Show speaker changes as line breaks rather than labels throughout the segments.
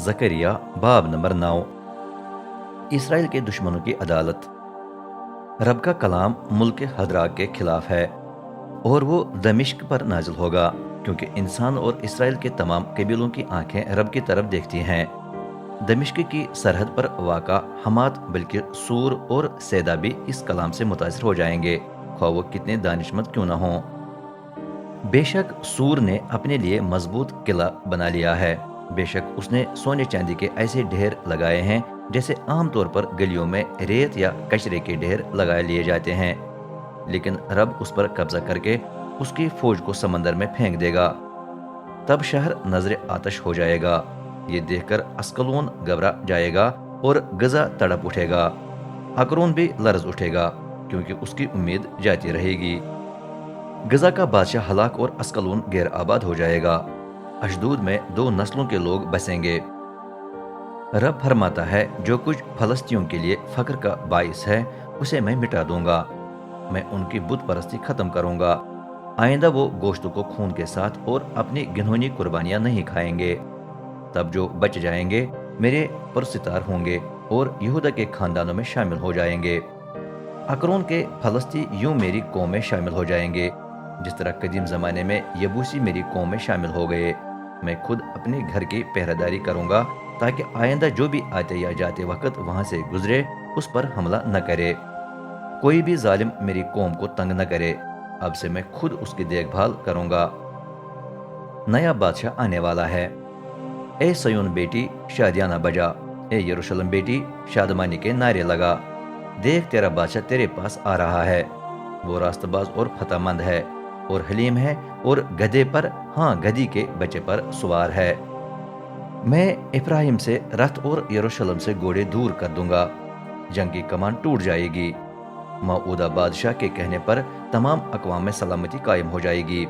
ज़करिया बाब number 9। Israel के दुश्मनों की अदालत। रब का कलाम मुल्क हदरा के खिलाफ है और वो दमिश्क पर नाजिल होगा, क्योंकि इंसान और इसराइल के तमाम कबीलों की आंखें रब की तरफ देखती हैं। दमिश्क की सरहद पर वाक़ा हमात बल्कि सूर और सैदा भी इस कलाम से मुतासिर हो जाएंगे, ख्वाह वो कितने दानिशमंद क्यों न हों। बेशक सूर ने अपने लिए मजबूत किला बना लिया है, बेशक उसने सोने चांदी के ऐसे ढेर लगाए हैं जैसे आमतौर पर गलियों में रेत या कचरे के ढेर लगाए लिए जाते हैं, लेकिन रब उस पर कब्जा करके उसकी फौज को समंदर में फेंक देगा। तब शहर नजर आतश हो जाएगा। ये देखकर अस्कलोन घबरा जाएगा और गजा तड़प उठेगा। अकरोन भी लर्ज उठेगा, क्योंकि उसकी उम्मीद जाती रहेगी। गजा का बादशाह हलाक और अस्कलोन गैर आबाद हो जाएगा। अशदूद में 2 नस्लों के लोग बसेंगे। रब फरमाता है, जो कुछ फलस्तियों के लिए फक्र का बाइस है उसे मैं मिटा दूंगा। मैं उनकी बुत परस्ती खत्म करूंगा। आइंदा वो गोश्त को खून के साथ और अपनी घिनौनी कुर्बानियां नहीं खाएंगे। तब जो बच जाएंगे मेरे पुरसितार होंगे और यहूदा के खानदानों में शामिल हो जाएंगे। अकरोन के फलस्ती यूं मेरी कौम में शामिल हो जाएंगे, जिस तरह कदीम जमाने में यबूसी मेरी कौम में शामिल हो गए। मैं खुद अपने घर की पहरेदारी करूंगा, ताकि आइंदा जो भी आते या जाते वक्त वहां से गुजरे उस पर हमला न करे। कोई भी जालिम मेरी कौम को तंग न करे। अब से मैं खुद उसकी देखभाल करूंगा। नया बादशाह आने वाला है। ए सयून बेटी शादियाना बजा, ए यरूशलेम बेटी शादमानी के नारे लगा। देख तेरा बादशाह तेरे पास आ रहा है। वो रास्तबाज और फतहमंद है और हलीम है और गधे पर, हाँ गधी के बच्चे पर सवार है। मैं इब्राहिम से रथ और यरूशलेम से घोड़े दूर कर दूंगा। जंग की कमान टूट जाएगी। मऊदा बादशाह के कहने पर तमाम अक़वाम में सलामती कायम हो जाएगी।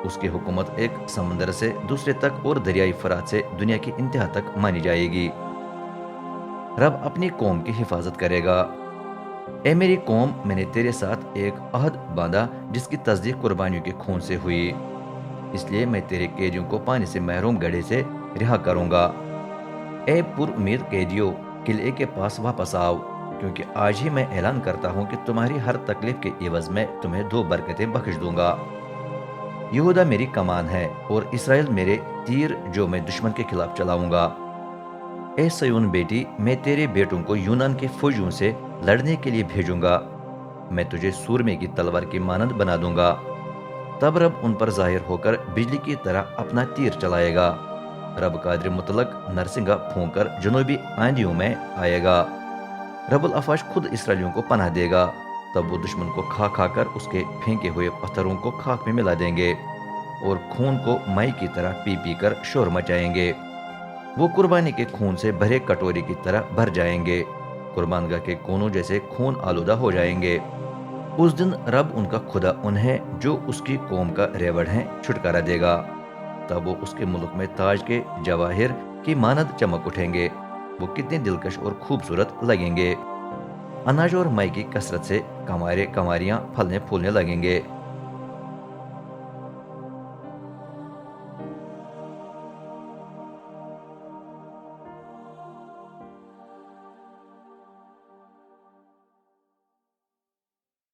उसकी हुकूमत एक समंदर से दूसरे तक और दरियाई फरात से दुनिया की इंतहा तक मानी जाएगी। रब अपनी कौम की हिफाजत करेगा। ए मेरी कौम, मैंने तेरे साथ एक अहद बांधा जिसकी तस्दीक कुर्बानियों के खून से हुई। इसलिए मैं तेरे कैदियों को पानी से महरूम गड्ढे से रिहा करूंगा। ए पुरुम्मीद कैदियों, किले के पास वापस आओ, क्योंकि आज ही मैं ऐलान करता हूँ कि तुम्हारी हर तकलीफ के एवज में तुम्हें 2 बरकतें बख्श दूंगा। यहूदा मेरी कमान है और इसराइल मेरे तीर जो मैं दुश्मन के खिलाफ चलाऊंगा। ए सयून बेटी, मैं तेरे बेटों को यूनान के फौजियों से लड़ने के लिए भेजूंगा। मैं तुझे सूरमे की तलवार की मानंद बना दूंगा। तब रब उन पर जाहिर होकर बिजली की तरह अपना तीर चलाएगा। रब कादिर मुतलक नरसिंगा फूंक कर जनूबी आंधियों में आएगा। रबुल अफाश खुद इसराइलियों को पनाह देगा। तब वो दुश्मन को खा खा कर उसके फेंके हुए पत्थरों को खाक में मिला देंगे और खून को माई की तरह पी पी कर शोर मचाएंगे। वो कुर्बानी के खून से भरे कटोरी की तरह भर जाएंगे। कुर्बानगाह के कोनों जैसे खून आलूदा हो जाएंगे। उस दिन रब उनका खुदा उन्हें, जो उसकी कौम का रेवड़ है, छुटकारा देगा। तब वो उसके मुल्क में ताज के जवाहिर की मानद चमक उठेंगे। वो कितने दिलकश और खूबसूरत लगेंगे। अनाज और माई की कसरत से कमारे कमारियां फलने फूलने लगेंगे।